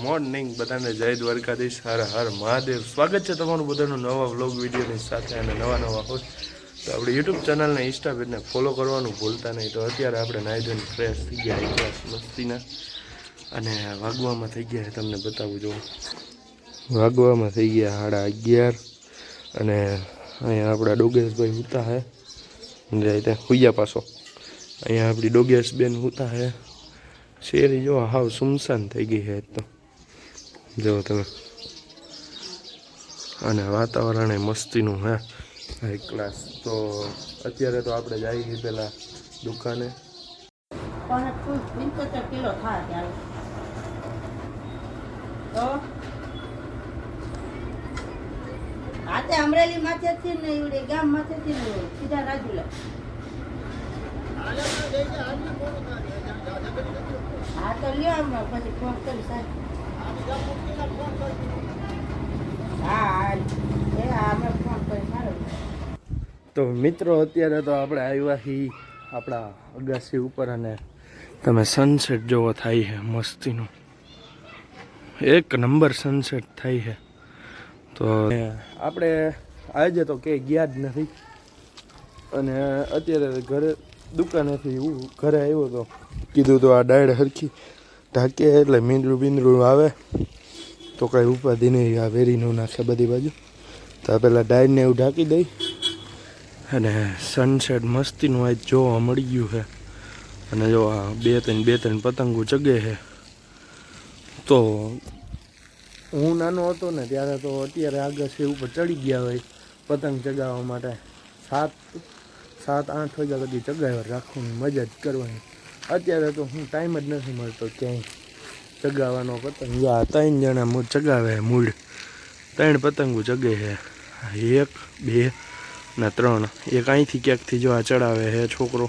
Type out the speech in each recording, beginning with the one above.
Morning બધાને જય દ્વારકાધીશ, હર હર મહાદેવ। સ્વાગત છે તમારું બધાનું નવા વ્લોગ વિડીયોની સાથે અને નવા હોસ્ટ। તો આપણે યુટ્યુબ ચેનલને ઇન્સ્ટા પેજને ફોલો કરવાનું ભૂલતા નહીં। તો અત્યારે આપણે નાહી ધોઈને ફ્રેશ થઈ ગયા એક ગ્લાસ મસ્તીના અને વાગવામાં થઈ ગયા તમને બતાવું જો વાગવામાં થઈ ગયા 11:30 અને અહીંયા આપણા ડોગેશભાઈ સૂતા હે ત્યાં ખુయ్યા પાછો અહીંયા આપણી ડોગેશ બેન સૂતા હે। શેરી જો હાવ સુમસાન થઈ ગઈ છે તો જો તમે અને વાતાવરણ એ મસ્તીનું હે હાઈ ક્લાસ। તો અત્યારે તો આપણે જઈએ પેલા દુકાને અમરેલી માંથી ને એવડે ગામ માંથી સીધા રાજુલા હા તો લ્યો હમણાં પછી ફોન કરી સાહેબ ફોન કરી સારું। તો મિત્રો અત્યારે તો આપણે આવ્યા છીએ આપણા અગાસી ઉપર અને તમે સનસેટ જોવો થાય છે મસ્તીનું એક નંબર સનસેટ થાય છે। તો આપણે આજે તો કે ગયા જ નથી અને અત્યારે ઘરે દુકાનેથી હું ઘરે આવ્યો તો કીધું તો આ ડાયડ હરખી ઢાંકે એટલે મીંદડું બીંદડું આવે તો કાંઈ ઉપાધિ નહીં, આ વેરીનું નાખે બધી બાજુ। તો પેલા ડાયડને એવું ઢાંકી દઈ અને સનસેટ મસ્તીનું આજ જોવા મળી ગયું છે અને જો આ બે ત્રણ પતંગો ચગે છે। તો હું નાનો હતો ને ત્યારે તો અત્યારે આગાસી ઉપર ચડી ગયા હોય પતંગ ચગાવવા માટે 7-8 વાગ્યા સુધી ચગાવ્યા રાખવાની મજા જ કરવાની। અત્યારે તો હું ટાઈમ જ નથી મળતો ક્યાંય ચગાવવાનો। પતંગ આ 3 જણા ચગાવે મૂળ 3 પતંગો ચગે છે 1 2 ને 3 એક અહીંથી ક્યાંકથી જો આ ચડાવે છે છોકરો,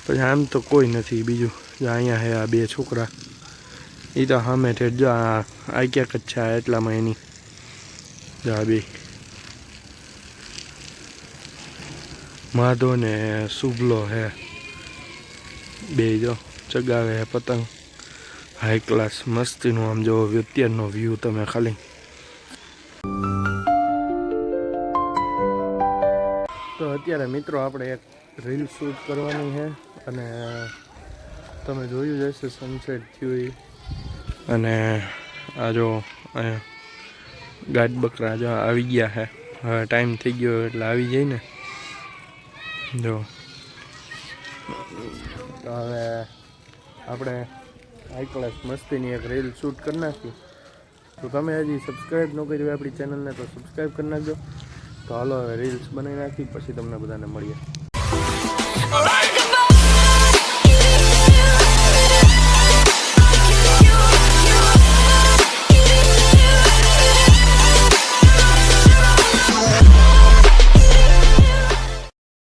પછી આમ તો કોઈ નથી બીજું જો અહીંયા છે આ 2 છોકરા એ તો સામે ઠેઠ જો આ ક્યાંક જ છે એટલામાં એની જો આ 2 માધો ને શુભલો હે 2 જો ચગાવે હે પતંગ હાઈ ક્લાસ મસ્તીનું। આમ જો અત્યારનો વ્યૂ તમે ખાલી તો અત્યારે મિત્રો આપણે એક રીલ શૂટ કરવાની છે અને તમે જોયું જ હશે સનસેટ થયું અને આ જો અહીંયા ગાડ બકરા જો આવી ગયા છે, હવે ટાઈમ થઈ ગયો એટલે આવી જાય ને જો। તો હવે આપણે હાઈ ક્લાસ મસ્તીની એક રીલ શૂટ કરી નાખી। તો તમે હજી સબસ્ક્રાઈબ ન કરી હોય આપણી ચેનલને તો સબસ્ક્રાઈબ કરી નાખજો। તો હાલો હવે રીલ્સ બનાવી નાખી પછી તમને બધાને મળીએ।